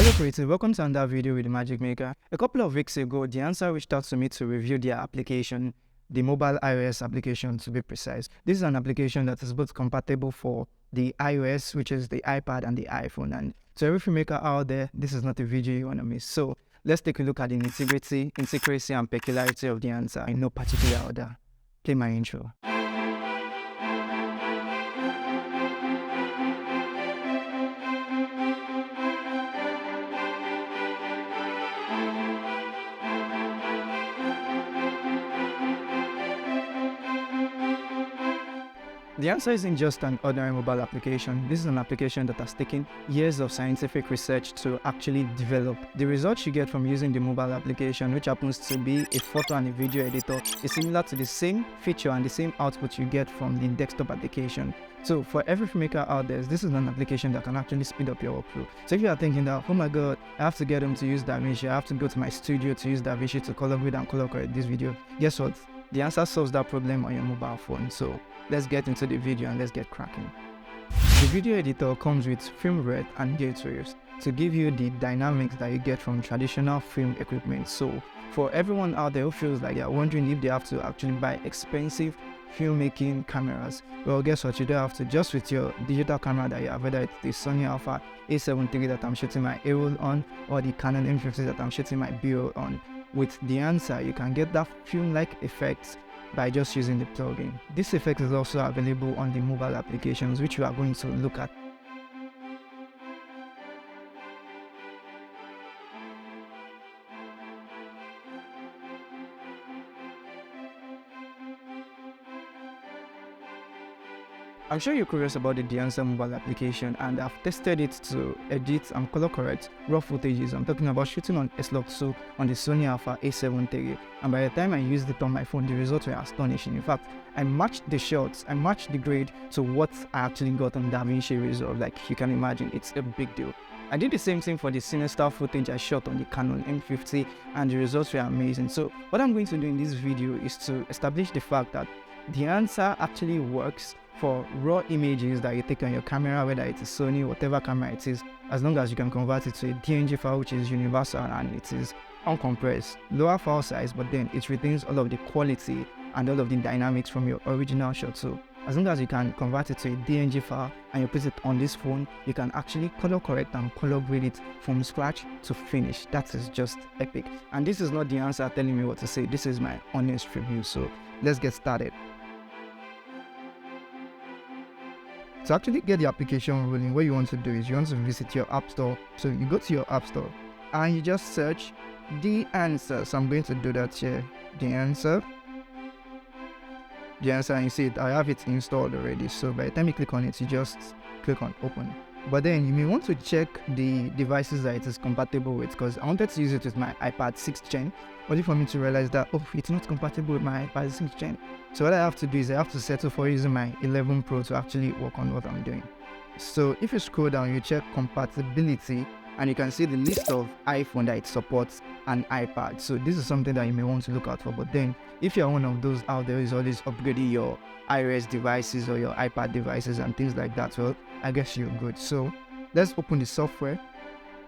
Hello creative, welcome to another video with the Magic Maker. A couple of weeks ago, Dehancer reached out to me to review their application, the mobile iOS application to be precise. This is an application that is both compatible for the iOS, which is the iPad, and the iPhone. And to every filmmaker out there, this is not a video you want to miss. So let's take a look at the integrity, and peculiarity of Dehancer in no particular order. Play my intro. Dehancer isn't just an ordinary mobile application. This is an application that has taken years of scientific research to actually develop. The results you get from using the mobile application, which happens to be a photo and a video editor, is similar to the same feature and the same output you get from the desktop application. So for every filmmaker out there, this is an application that can actually speed up your workflow. So if you are thinking that, oh my god, I have to get them to use DaVinci, I have to go to my studio to use DaVinci to color grade and color correct this video, guess what? Dehancer solves that problem on your mobile phone. So let's get into the video and let's get cracking. The video editor comes with film red and gateways to give you the dynamics that you get from traditional film equipment. So for everyone out there who feels like they're wondering if they have to actually buy expensive filmmaking cameras, well, guess what? You don't have to. Just with your digital camera that you have, whether it's the Sony Alpha A7 III that I'm shooting my A-roll on, or the Canon M50 that I'm shooting my B-roll on, with Dehancer you can get that film-like effects by just using the plugin. This effect is also available on the mobile applications, which we are going to look at. I'm sure you're curious about the Dehancer mobile application, and I've tested it to edit and color correct raw footages. I'm talking about shooting on S-Log2 on the Sony Alpha A7 III, and by the time I used it on my phone, the results were astonishing. In fact, I matched the shots, I matched the grade to what I actually got on DaVinci Resolve. Like you can imagine, it's a big deal. I did the same thing for the Sinister footage I shot on the Canon M50, and the results were amazing. So what I'm going to do in this video is to establish the fact that Dehancer actually works for raw images that you take on your camera, whether it's a Sony, whatever camera it is, as long as you can convert it to a DNG file, which is universal and it is uncompressed, lower file size, but then it retains all of the quality and all of the dynamics from your original shot. So as long as you can convert it to a DNG file and you put it on this phone, you can actually color correct and color grade it from scratch to finish. That is just epic. And this is not Dehancer telling me what to say, this is my honest review. So let's get started. To actually get the application rolling, what you want to do is you want to visit your app store. So you go to your app store and you just search Dehancer. So I'm going to do that here. Dehancer, and you see it, I have it installed already. So by the time you click on it, you just click on open. But then you may want to check the devices that it is compatible with, because I wanted to use it with my iPad 6th gen, only for me to realize that, oh, it's not compatible with my iPad 6th gen. So what I have to do is I have to settle for using my 11 Pro to actually work on what I'm doing. So if you scroll down, you check compatibility, and you can see the list of iPhone that it supports and iPad. So this is something that you may want to look out for. But then if you're one of those out there who is always upgrading your iOS devices or your iPad devices and things like that, well, I guess you're good. So let's open the software.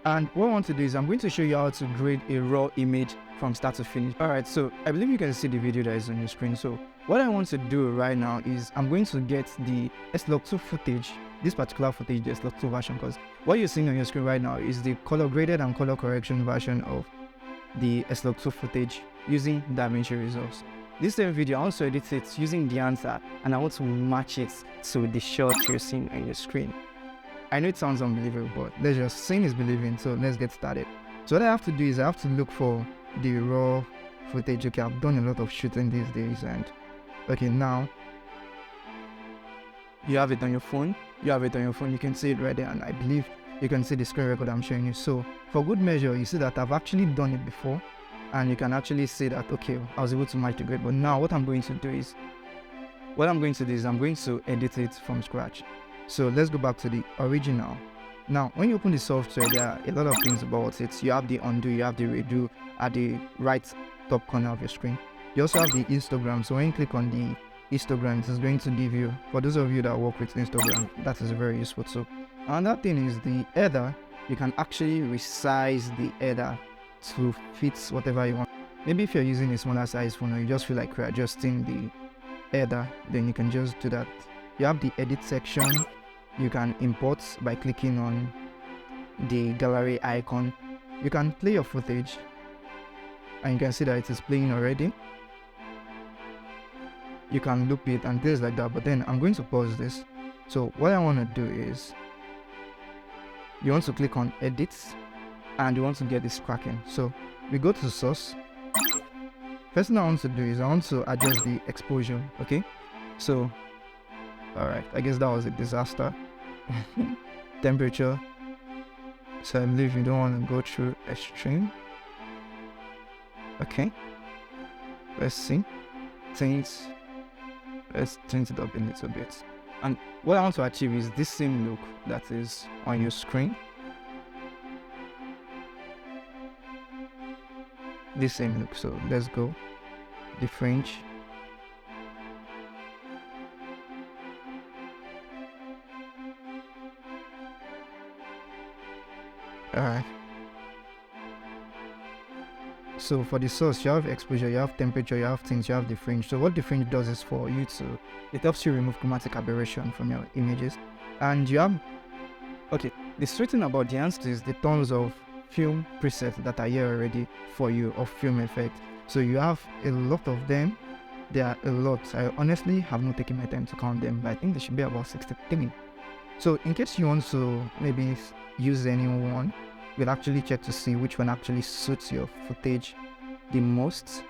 And what I want to do is I'm going to show you how to grade a raw image from start to finish. Alright, so I believe you can see the video that is on your screen. So what I want to do right now is I'm going to get the S-Log2 footage, this particular footage, the S-Log2 version, because what you're seeing on your screen right now is the color graded and color correction version of the S-Log2 footage using DaVinci Resolve. This same video I also edit it using Dehancer, and I want to match it to the shot you're seeing on your screen. I know it sounds unbelievable, but let's just, seeing is believing, so let's get started. So what I have to do is I have to look for the raw footage. Okay, I've done a lot of shooting these days, and okay, now you have it on your phone. You can see it right there, and I believe you can see the screen record I'm showing you. So for good measure, you see that I've actually done it before, and you can actually see that, okay, I was able to match the grade. But now what I'm going to do is I'm going to edit it from scratch. So let's go back to the original. Now, when you open the software, there are a lot of things about it. You have the undo, you have the redo at the right top corner of your screen. You also have the histogram. So when you click on the histogram, it is going to give you, for those of you that work with Instagram, that is very useful. So another thing is the header you can actually resize the header to fit whatever you want. Maybe if you're using a smaller size phone or you just feel like readjusting the header, then you can just do that. You have the edit section. You can import by clicking on the gallery icon. You can play your footage and you can see that it is playing already. You can loop it and things like that, but then I'm going to pause this. So what I want to do is, you want to click on edit and you want to get this cracking. So we go to source. First thing I want to do is I want to adjust the exposure. Okay, so all right, I guess that was a disaster. Temperature, so I believe you don't want to go through extreme. Okay, let's see things. Let's change it up a little bit. And what I want to achieve is this same look that is on your screen. This same look. So let's go. The fringe. Alright. So for the source, you have exposure, you have temperature, you have things, you have the fringe. So what the fringe does is for you to, it helps you remove chromatic aberration from your images. And you have, okay, the sweet thing about Dehancer is the tons of film presets that are here already for you of film effect. So you have a lot of them. There are a lot. I honestly have not taken my time to count them, but I think there should be about 63. So in case you want to maybe use anyone, we'll actually check to see which one actually suits your footage the most.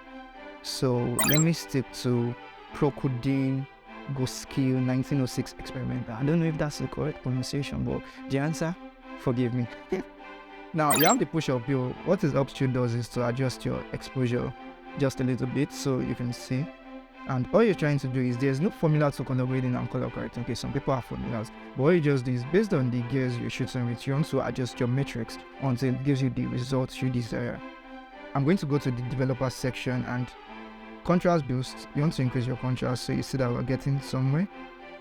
So let me stick to Procodine Go Skill 1906 Experimental. I don't know if that's the correct pronunciation, but Dehancer, forgive me. Now you have the push up view. What this upstream does is to adjust your exposure just a little bit so you can see. And all you're trying to do is, there's no formula to color grading and color correcting. Okay, some people have formulas, but what you just do is, based on the gears you're shooting with, you want to adjust your metrics until it gives you the results you desire. I'm going to go to the developer section and contrast boost. You want to increase your contrast so you see that we're getting somewhere.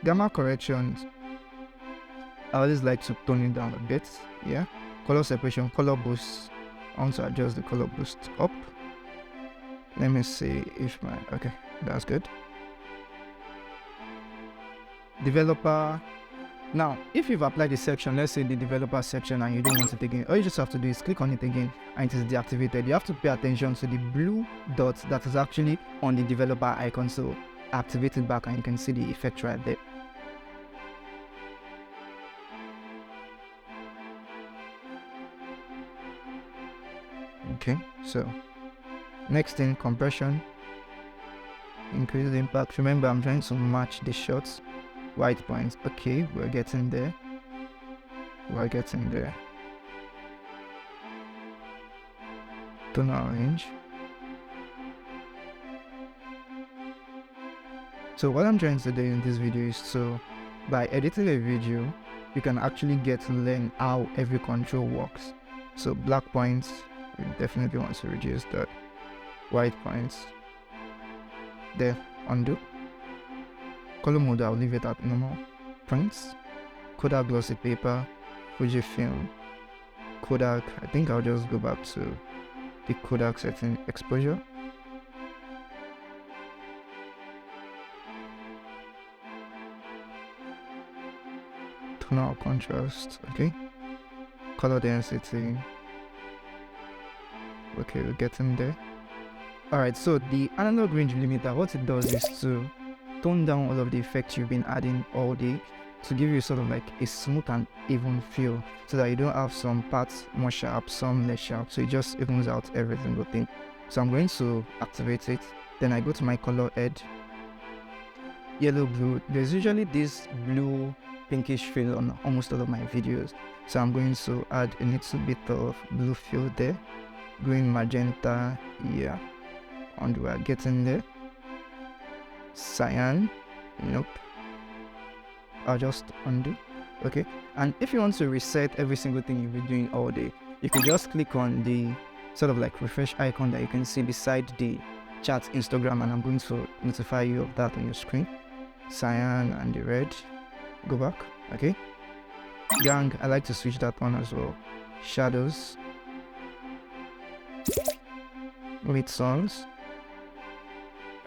Gamma corrections, I always like to tone it down a bit. Yeah. Color separation, color boost. I want to adjust the color boost up. Let me see if my, okay, that's good. Developer. Now, if you've applied the section, let's say the developer section, and you don't want it again, all you just have to do is click on it again and it is deactivated. You have to pay attention to the blue dot that is actually on the developer icon. So activate it back and you can see the effect right there. Okay, so next thing, compression. Increase the impact. Remember, I'm trying to match the shots. White points. Okay, we're getting there. We're getting there. Tonal range. So what I'm trying to do in this video is to, by editing a video, you can actually get to learn how every control works. So black points, we definitely want to reduce that. White points. There, undo. Color mode, I'll leave it at normal. Prints. Kodak glossy paper. Fujifilm. Kodak, I think I'll just go back to the Kodak setting. Exposure. Tonal contrast, okay. Color density. Okay, we're getting there. Alright, so the analog range limiter, what it does is to tone down all of the effects you've been adding all day to give you sort of like a smooth and even feel, so that you don't have some parts more sharp, some less sharp, so it just evens out every single thing. So I'm going to activate it. Then I go to my color head, yellow, blue. There's usually this blue pinkish feel on almost all of my videos, so I'm going to add a little bit of blue feel there. Green, magenta, yeah, and we're getting there. Cyan, nope, I'll just undo. Okay, and if you want to reset every single thing you've been doing all day, you can just click on the sort of like refresh icon that you can see beside the chat Instagram, and I'm going to notify you of that on your screen. Cyan and the red, go back. Okay, gang, I like to switch that on as well. shadows, with songs.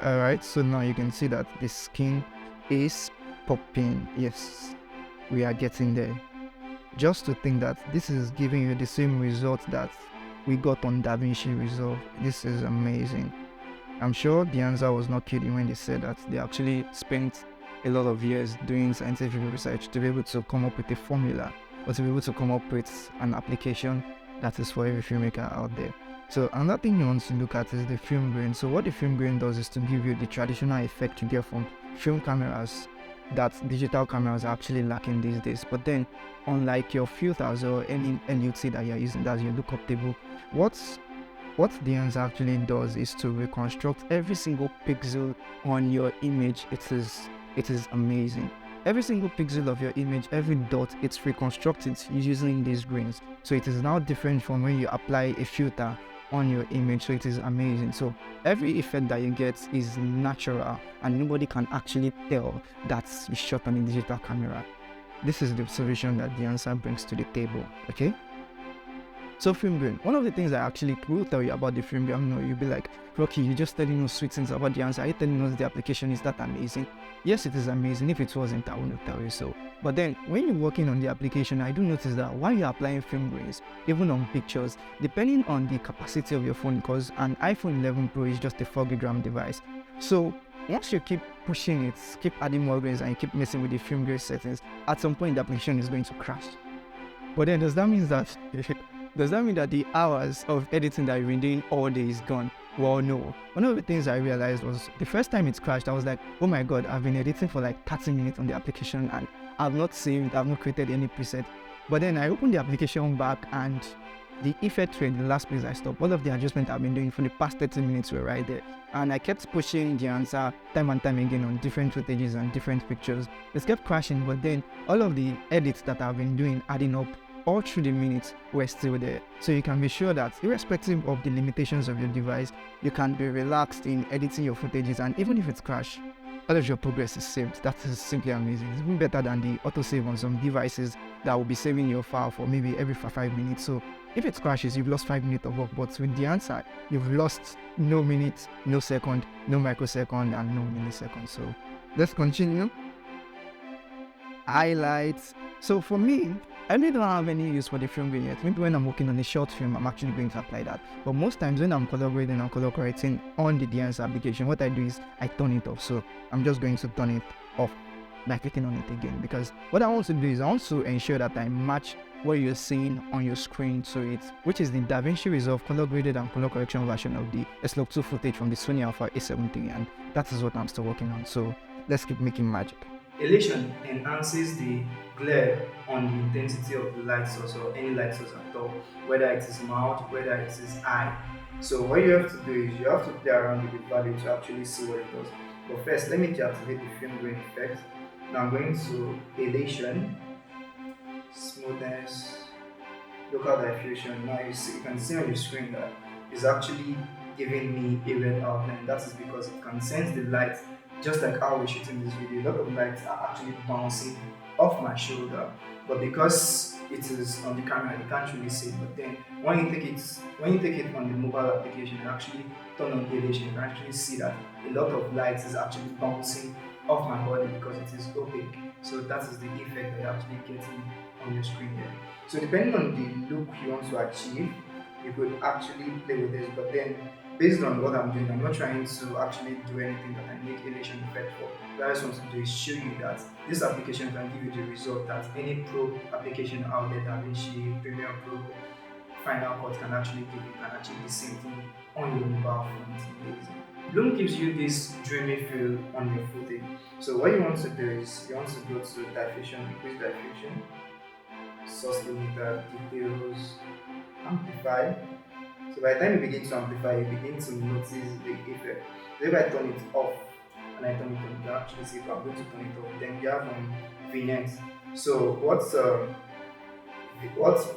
Alright, so now you can see that the skin is popping. Yes, we are getting there. Just to think that this is giving you the same result that we got on DaVinci Resolve. This is amazing. I'm sure Dehancer was not kidding when they said that they actually spent a lot of years doing scientific research to be able to come up with a formula, or to be able to come up with an application that is for every filmmaker out there. So another thing you want to look at is the film grain. So what the film grain does is to give you the traditional effect you get from film cameras that digital cameras are actually lacking these days. But then, unlike your filters or any LUT that you're using, that's your lookup table, what Dehancer actually does is to reconstruct every single pixel on your image. It is amazing. Every single pixel of your image, every dot, it's reconstructed using these grains. So it is now different from when you apply a filter on your image. So it is amazing. So every effect that you get is natural, and nobody can actually tell that's shot on a digital camera. This is the solution that Dehancer brings to the table. Okay. So film grain, one of the things I actually will tell you about the film grain, you'll be like, Rocky, you're just telling us sweet things about Dehancer. Are you telling us the application is that amazing? Yes, it is amazing. If it wasn't, I wouldn't tell you so. But then, when you're working on the application, I do notice that while you're applying film grains, even on pictures, depending on the capacity of your phone, because an iPhone 11 Pro is just a 4GB device. So once you keep pushing it, keep adding more grains, and you keep messing with the film grain settings, at some point the application is going to crash. But then does that mean that the hours of editing that you've been doing all day is gone? Well, no. One of the things I realized was the first time it crashed, I was like, oh my god, I've been editing for like 30 minutes on the application and I've not saved, I've not created any preset. But then I opened the application back and the effect rate, the last place I stopped, all of the adjustments I've been doing for the past 30 minutes were right there. And I kept pushing the answer time and time again on different footages and different pictures. It kept crashing, but then all of the edits that I've been doing, adding up, all through the minutes were still there. So you can be sure that irrespective of the limitations of your device, you can be relaxed in editing your footages, and even if it's crashed, all of your progress is saved. That is simply amazing. It's even better than the autosave on some devices that will be saving your file for maybe every 5 minutes. So if it crashes, you've lost 5 minutes of work, but with Dehancer, you've lost no minute, no second, no microsecond, and no millisecond. So let's continue. Highlights. So for me, I really don't have any use for the film grain yet. Maybe when I'm working on a short film, I'm actually going to apply that. But most times when I'm color grading and color correcting on the Dehancer application, what I do is I turn it off. So I'm just going to turn it off by clicking on it again, because what I want to do is I want to ensure that I match what you're seeing on your screen to it, which is the DaVinci Resolve color graded and color correction version of the S-Log2 footage from the Sony Alpha A7 III, and that is what I'm still working on. So let's keep making magic. Elation enhances the glare on the intensity of the light source or any light source at all, whether it is mild, whether it is high. So what you have to do is you have to play around with the value to actually see what it does. But first, let me deactivate the film grain effect. Now I'm going to elation, smoothness, local diffusion. Now you can see on your screen that it's actually giving me a red outline. That is because it can sense the light. Just like how we're shooting this video, a lot of lights are actually bouncing off my shoulder, but because it is on the camera, you can't really see it. But then when you take it on the mobile application and actually turn on the elation, you can actually see that a lot of lights is actually bouncing off my body because it is opaque. So that is the effect that you're actually getting on your screen here. So depending on the look you want to achieve, you could actually play with this, but then based on what I'm doing, I'm not trying to actually do anything that I need elation effect for. What I just want to do is show you that this application can give you the result that any pro application out there, DaVinci, Premiere Pro, Final Cut can actually give you, can achieve the same thing on your mobile phone. It's amazing. Bloom gives you this dreamy feel on your footage. So what you want to do is you want to go to diffusion, increase diffusion, source limiter, details, amplify. So by the time you begin to amplify, you begin to notice the effect. So if I turn it off and I turn it on, you can actually see if I'm going to turn it off. Then you have vignette. So what's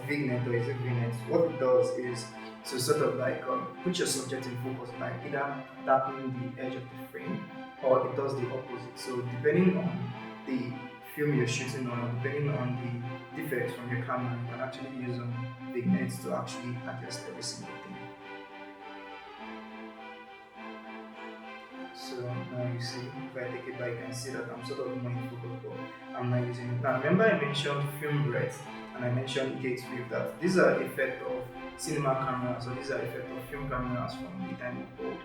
vignette, or is it vignette? What it does is to sort of like put your subject in focus by either tapping the edge of the frame, or it does the opposite. So depending on the film you're shooting on, depending on defects from your camera, you can actually use vignettes to actually adjust every single thing. So now you see, if I take it back, you can see that I'm sort of more in focus, but I'm not using it. Now remember I mentioned film breadth and I mentioned gate wave, that these are effect of cinema cameras, or these are effect of film cameras from the time of old.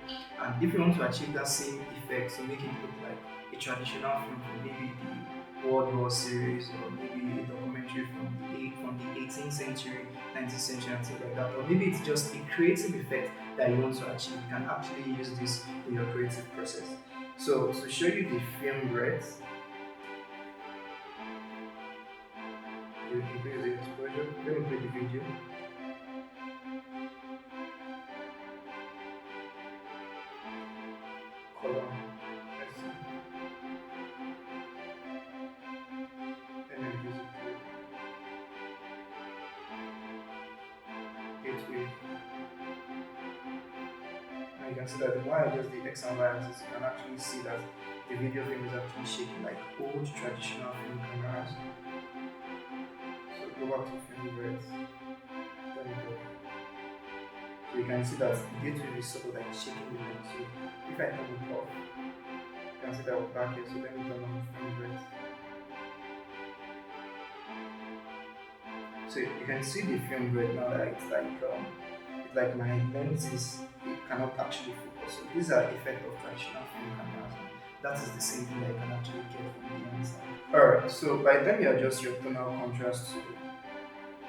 And if you want to achieve that same effect to make it look like a traditional film from maybe the World War series, or maybe a documentary from the 18th century, 19th century, and things like that, or maybe it's just a creative effect that you want to achieve, you can actually use this in your creative process. So to show you the film breadth, you increase the exposure. Let me play the video. Color. Let's see. And then use it to gateway. And you can see that the more I adjust the X and Y axis, you can actually see that the video frame is actually shaking like old traditional film cameras. So go back to film breadth. There we go. So you can see that the gateway is sort of like shaking the lens. So if I turn it off, you can see that we're back here. So let me turn on film breadth. So you can see the film breadth now that it's like my lenses, it cannot actually focus. So these are effects of traditional film cameras. That is the same thing that you can actually get from the inside. Alright, so by the time you adjust your tonal contrast to,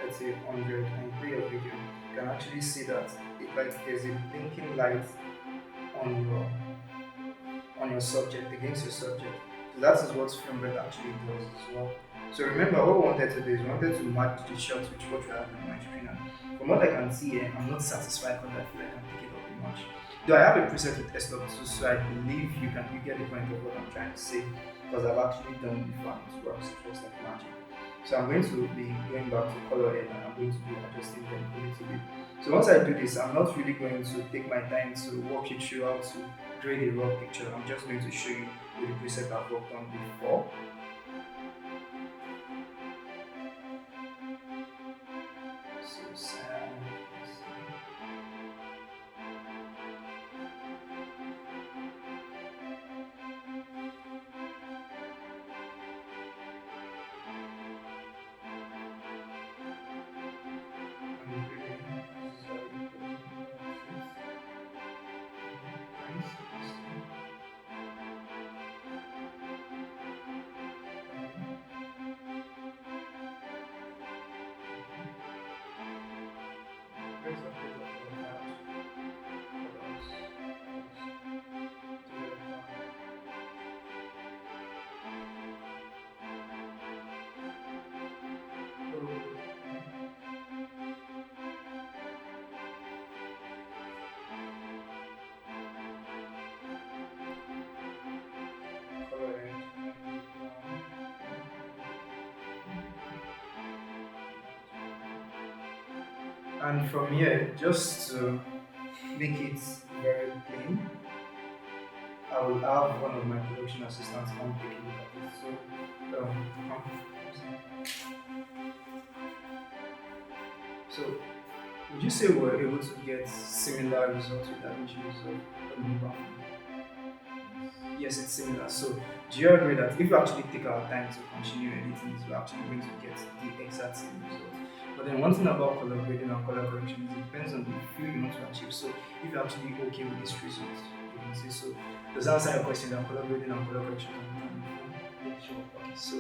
let's say 100, and play your video, you can actually see that there's a blinking light on your subject, against your subject. So that is what film breadth actually does as well. So remember, what we wanted to do is we wanted to match the shots with what you have on my screen. And from what I can see here, I'm not satisfied because I feel like I can pick it up a notch. Though I have a preset with S.2, so I believe you get the point of what I'm trying to say, because I've actually done it before and it works just like magic. So I'm going to be going back to color edit, and I'm going to be adjusting them a little bit. So once I do this, I'm not really going to take my time to walk you through how to grade a raw picture. I'm just going to show you with the preset I've worked on before. And from here, just to make it very plain, I will have one of my production assistants come take a look at it. So would you say we're able to get similar results with DaVinci Resolve on the mobile phone? Yes, it's similar. So do you agree that if we actually take our time to continue editing this, we're actually going to get the exact same result? But then one thing about color grading and color correction is it depends on the feel you want to achieve. So if you're actually okay with this result, you can see. So does that answer your question that color grading and color correction can be done on the phone? Yeah, sure. Okay, so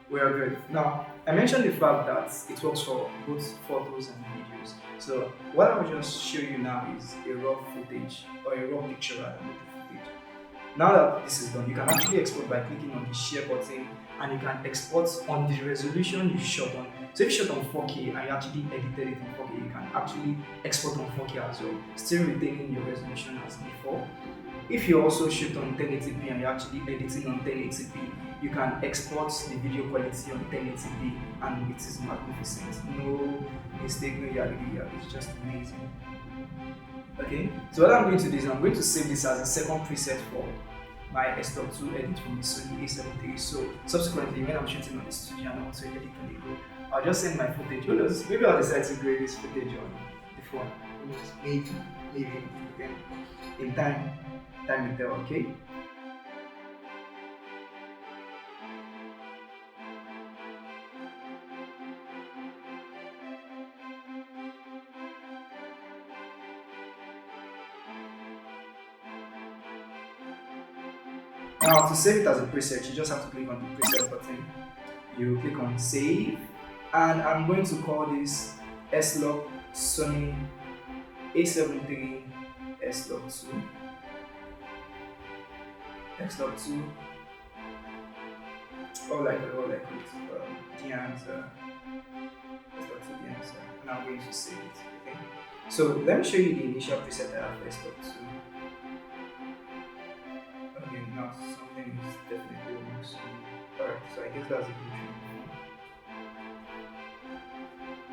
we are good. Now, I mentioned the fact that it works for both photos and videos. So what I will just show you now is a raw footage, or a raw picture rather, not the footage. Now that this is done, you can actually export by clicking on the share button, and you can export on the resolution you shot on. So if you shot on 4K and you actually edited it on 4K, you can actually export on 4K as well, still retaining your resolution as before. If you also shoot on 1080p and you're actually editing on 1080p, you can export the video quality on 1080p and it is magnificent. No mistake, no yada, it's just amazing. Okay, so what I'm going to do is I'm going to save this as a second preset for my S.2 edit from the Sony A7 III. So subsequently, when I'm shooting on the studio and I want to edit on the go, I'll just send my footage. Who knows? Maybe I'll decide to grade this footage on the phone. Who knows? Maybe. Okay. In time will tell. Okay. Now to save it as a preset, you just have to click on the preset button. You click on save, and I'm going to call this S-Log Sony A73 S-Log 2. S-Log 2. All I it. Dehancer. S-Log 2 Dehancer. And I'm going to save it. Okay. So let me show you the initial preset I have for S-Log 2. Okay, now something is definitely wrong. Alright, so I guess that's a good thing.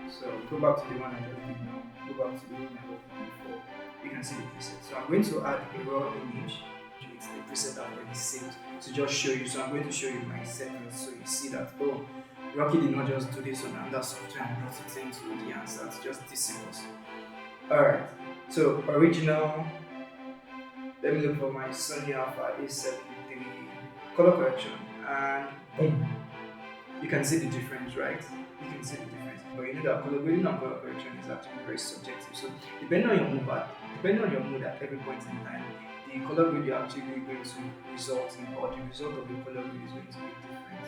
So go back to the one I just did now. Go back to the one I worked on before. You can see the preset. So I'm going to add a raw image. It's the preset I've already saved to just show you. So I'm going to show you my settings so you see that, oh, Rocky did not just do this on another software and brought it into Dehancer. It's just this simple. Alright, so original. Let me look for my Sony Alpha A73 color correction, and boom, you can see the difference, right? You can see the difference. But you know that color grading and color correction is actually very subjective. So depending on your mood at every point in time, the color grade you're actually going to result in, or the result of the color grade is going to be different.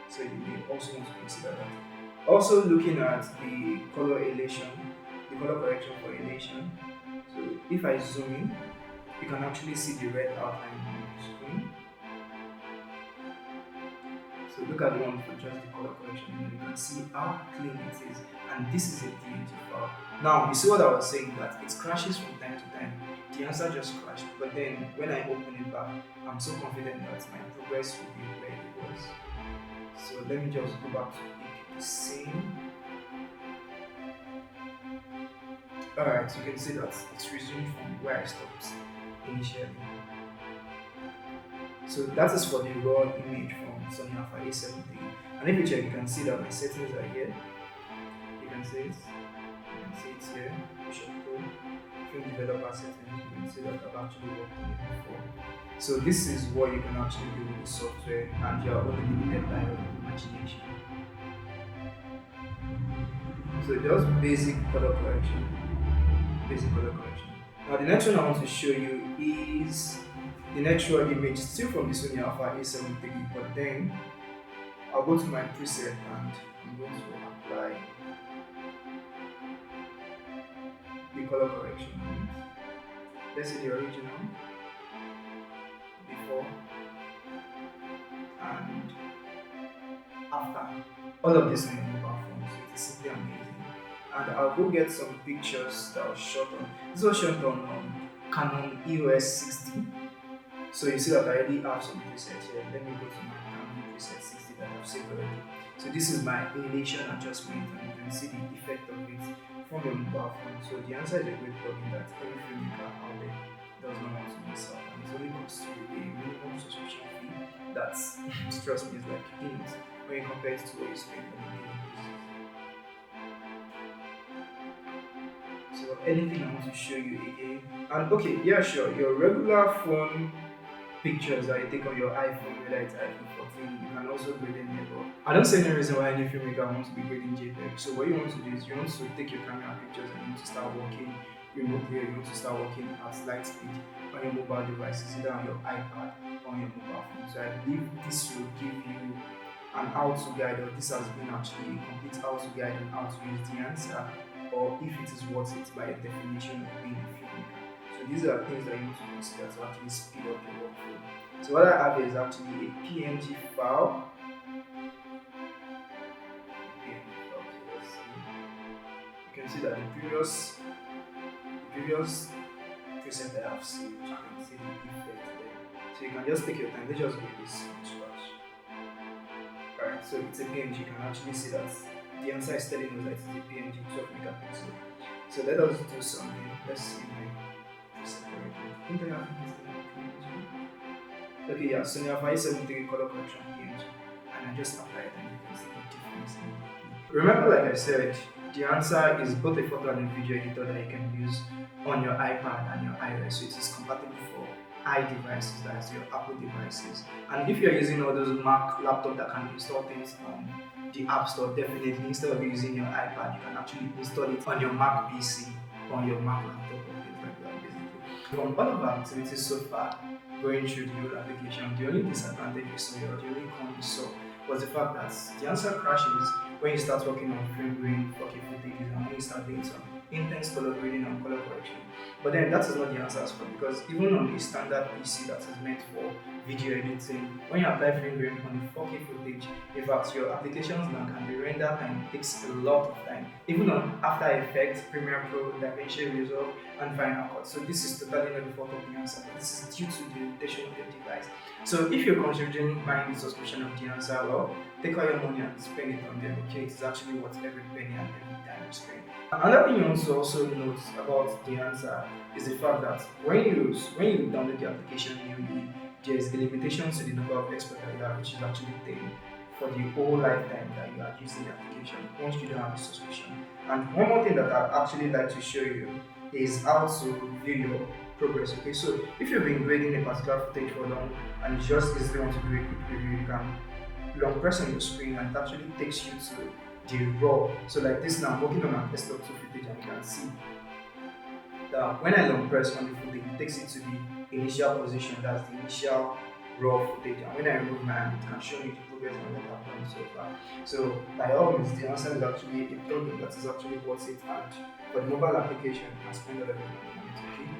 So you may also want to consider that. Also looking at the color elation, the color correction for elation. So if I zoom in, you can actually see the red outline on the screen. So look at the one for just the color correction, and you can see how clean it is. And this is a DNG file. Now, you see what I was saying, that it crashes from time to time. The answer just crashed, but then when I open it back, I'm so confident that my progress will be where it was. So let me just go back to pick the same. Alright, so you can see that it's resumed from where I stopped initially. So that is for the raw image from Sony Alpha A73. And if you check, you can see that my settings are here. You can see it. You can see it here. Push up pro. Film developer settings. You can see that I've actually worked on it before. So this is what you can actually do with the software, and you are only limited by your imagination. So just basic color correction. Now the next one I want to show you is the next raw image, still from the Sony Alpha A73, but then I'll go to my preset and I'm going to apply the color correction. Let's see the original, before and after. All of this on your mobile phone, so it's simply amazing. And I'll go get some pictures that was shot on. This was shot on Canon EOS 60. So you see that I already have some presets here. Let me go to my Canon preset 60 that I've saved already. So this is my elevation adjustment, and you can see the effect of it from your mobile phone. So Dehancer is a great plugin that every filmmaker out there does not want to miss out, and it only costs you a minimum subscription fee. That's, trust me, it's like peanuts when you compare it to what you spend on a daily basis. So anything I want to show you again, and okay, yeah, sure, your regular phone pictures that you take on your iPhone, whether it's iPhone 14, you can also grade them here. But I don't see any reason why any filmmaker wants to be grading JPEG. So what you want to do is you want to take your camera pictures and you want to start working remotely, or you want to start working at light speed on your mobile devices, either on your iPad or on your mobile phone. So I believe this will give you an how-to guide, or this has been actually a complete how-to guide on how to use Dehancer, or if it is worth it by definition of being a filmmaker. So these are things that you need to consider to actually speed up your workflow. So what I have here is actually a PNG file. So let's see. You can see that the previous preset that I have saved, you can see the effect there. So you can just take your time. Let's just do this from scratch. Alright, so it's a PNG. You can actually see that the answer is telling us that it's a PNG 12 megapixel. So let us do something. Let's see my preset already. Okay, yeah, so now if I 73 color correction PNG, and I just apply it, and you can see the difference immediately. Remember, like I said, Dehancer is both a photo and a video editor that you can use on your iPad and your iOS. So it is compatible for devices, that's your Apple devices. And if you're using all those Mac laptop that can install things on the App Store, definitely instead of using your iPad, you can actually install it on your Mac PC, on your Mac laptop, or things like that, basically. From all of our activities so far, going through the whole application, the only disadvantage we saw, or the only con we saw, was the fact that the answer crashes when you start working on frame grain, 4K footages, and when you start doing some intense color grading and color correction. But then that is not the answer as well, because even on a standard PC that is meant for video editing, when you apply frame grain on a 4K footage, in fact your applications now can be render time takes a lot of time. Even on After Effects, Premiere Pro, DaVinci Resolve, and Final Cut. So this is totally not the fault of the answer, but this is due to the limitation of your device. So if you're considering buying the subscription of the answer, well, take all your money and spend it on them. Okay, it's actually worth every penny and every time you spend. Another thing you want to also note about the answer is the fact that when you download the application newly, there is a limitation to the number of exports that you have, which is actually 10 for the whole lifetime that you are using the application once you don't have the subscription. And one more thing that I'd actually like to show you is how to view your progress. Okay, so if you've been grading a particular footage for long and you just easily want to do a quick review, you can long press on your screen and it actually takes you to the raw. So like this now, I'm working on a desktop 2 footage and you can see that when I long press on the footage, it takes it to the initial position, that's the initial raw footage. And when I remove my hand, it can show me the progress and what I've done so far. So by all means, the answer is actually a plugin that is actually worth it, and for the mobile application, you can spend a lot of money on it. Okay?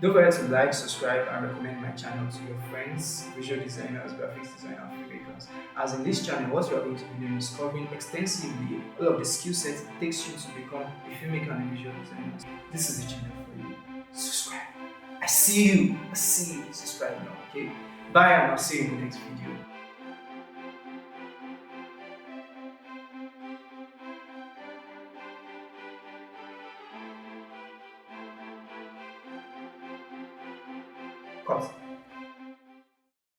Don't forget to like, subscribe, and recommend my channel to your friends, visual designers, graphics designers, filmmakers. As in this channel, what you are going to be doing is covering extensively all of the skill sets it takes you to become a filmmaker and a visual designer. This is the channel for you. Subscribe. I see you. Subscribe now, okay? Bye, and I'll see you in the next video. Cut.